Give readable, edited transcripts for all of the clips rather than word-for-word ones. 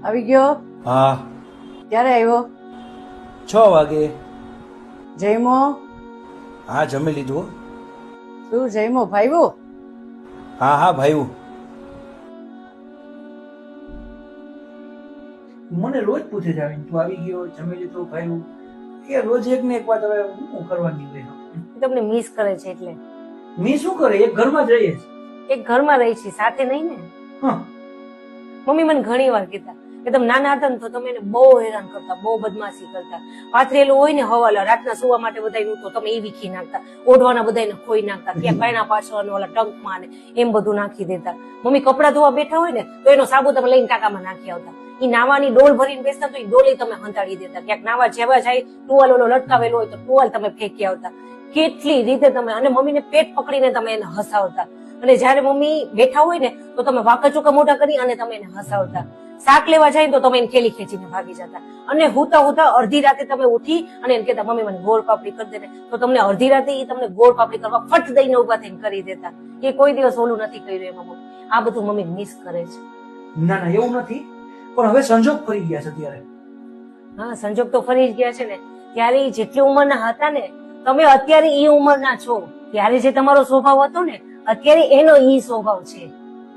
આવી ગયો? હા, ક્યારે આવ્યો? 6 વાગે. જયમો? હા, જમી લીધું હો. શું જયમો? ભાઈવું? હા હા ભાઈ, મને રોજ પૂછે છે આવીને, તું આવી ગયો, જમી લીધું ભાઈ? એ રોજ એક ને એક વાત હવે હું કરવાની હોય. તમને મિસ કરે છે એટલે. મેં શું કરે, એક ઘરમાં જ રહીએ છીએ. એક ઘરમાં રહી છે, સાથે નહીં ને. હા, મમ્મી મને ઘણી વાર કીધા કે તમે નાના હતા ને તો તમે એને બહુ હેરાન કરતા, બહુ બદમાશી કરતા. પાથરેલું હોય ને હવાલા રાતના સુવા માટે બધાયનું તો તમે એ વીખી નાખતા, ઓઢવાના બધાયને ખોઈ નાખતા, ક્યાં પાયણા પાછળ ઓલા ટંકમાં ને એમ બધું નાખી દેતા. મમ્મી કપડા ધોવા બેઠા હોય ને તો એનો સાબુ તમે લઈને ટાંકામાં નાખી આવતા. ઈ નાવાની ડોલ ભરીને બેસતા તો એ ડોલી તમે હંતાડી દેતા. ક્યાંક નાવા જેવા જાય ટુવાલ ઓલો લટકાવેલો હોય તો ટુવાલ તમે ફેંકી આવતા. કેટલી રીતે તમે, અને મમ્મીને પેટ પકડીને તમે એને હસાવતા. અને જયારે મમ્મી બેઠા હોય ને તો તમે વાંકા ચોકા મોઢા કરી અને તમે એને હસાવતા. શાક લેવા જાય તો તમે એને ખેલી ખેંચીને ભાગી જતા. અને હુતા હુતા અડધી રાતે તમે ઉઠી અને એને કહેતા મમ્મી મને ગોળ પાપડી કરી દે ને, તો તમને અડધી રાતે એ તમને ગોળ પાપડી કરવા ફટ દઈને ઉભા થઈને કરી દેતા. એ કોઈ દિવસ ઓલું નથી કર્યું એમાં મમ્મી. આ બધું મમ્મી મિસ કરે છે. ના ના એવું નથી, પણ હવે સંજોગ ફરી ગયા છે ત્યારે. હા, સંજોગ તો ફરી જ ગયા છે ને. ત્યારે ઈ જેટલી ઉંમરના હતા ને, તમે અત્યારે ઈ ઉંમરના છો. ત્યારે જે તમારો સ્વભાવ હતો ને, અત્યારે એનો ઈ સ્વભાવ છે.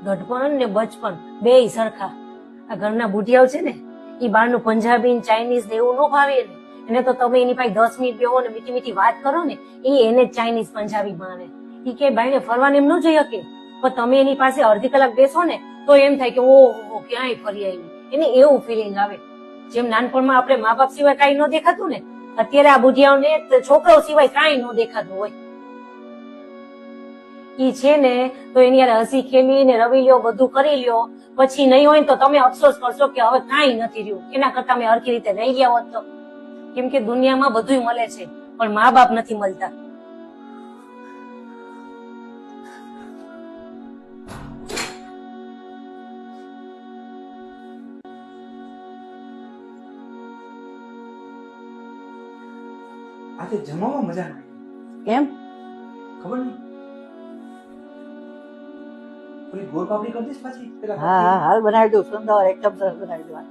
ગઢપણ ને બચપન બેય સરખા. આ ઘરના બુઢિયાઓ છે ને, ઈ બહારનું પંજાબી ચાઇનીઝ ને એવું ન ભાવે ને. એને તો તમે એની પાસે 10 મિનિટ બેહો ને મીઠી મીઠી વાત કરો ને, ઈ એને ચાઇનીઝ પંજાબી માને. ઈ કે બાઈને ફરવાને એમ ન જઈ શકે, પણ તમે એની પાસે અડધી કલાક બેસો ને તો એમ થાય કે ઓહો ક્યાંય ફરી આવી. એને એવું ફિલિંગ આવે. જેમ નાનપણમાં આપણે મા બાપ સિવાય કાંઈ ન દેખાતું ને, અત્યારે આ બુઢિયાઓને છોકરાઓ સિવાય કાંઈ ન દેખાતું હોય. ઈ છે ને તો એની યાર હસી ખેલી ને રવી લ્યો, બધું કરી લ્યો. પછી નહીં હોય તો તમે અફસોસ કરશો કે હવે કાંઈ નથી રહ્યું. એના કરતા મેં હરખી રીતે રહી ગયા હોત તો. કેમ કે દુનિયામાં બધું મળે છે પણ મા બાપ નથી મળતા. આજે જમવામાં મજા નહીં. કેમ? ખબર નહીં. પેલી ગોળ પાપડી કરી દઈશ પાછી પેલા. હા હા, હાલ બનાવી દઉં. સુંદર એકદમ સરસ બનાવી દઉં.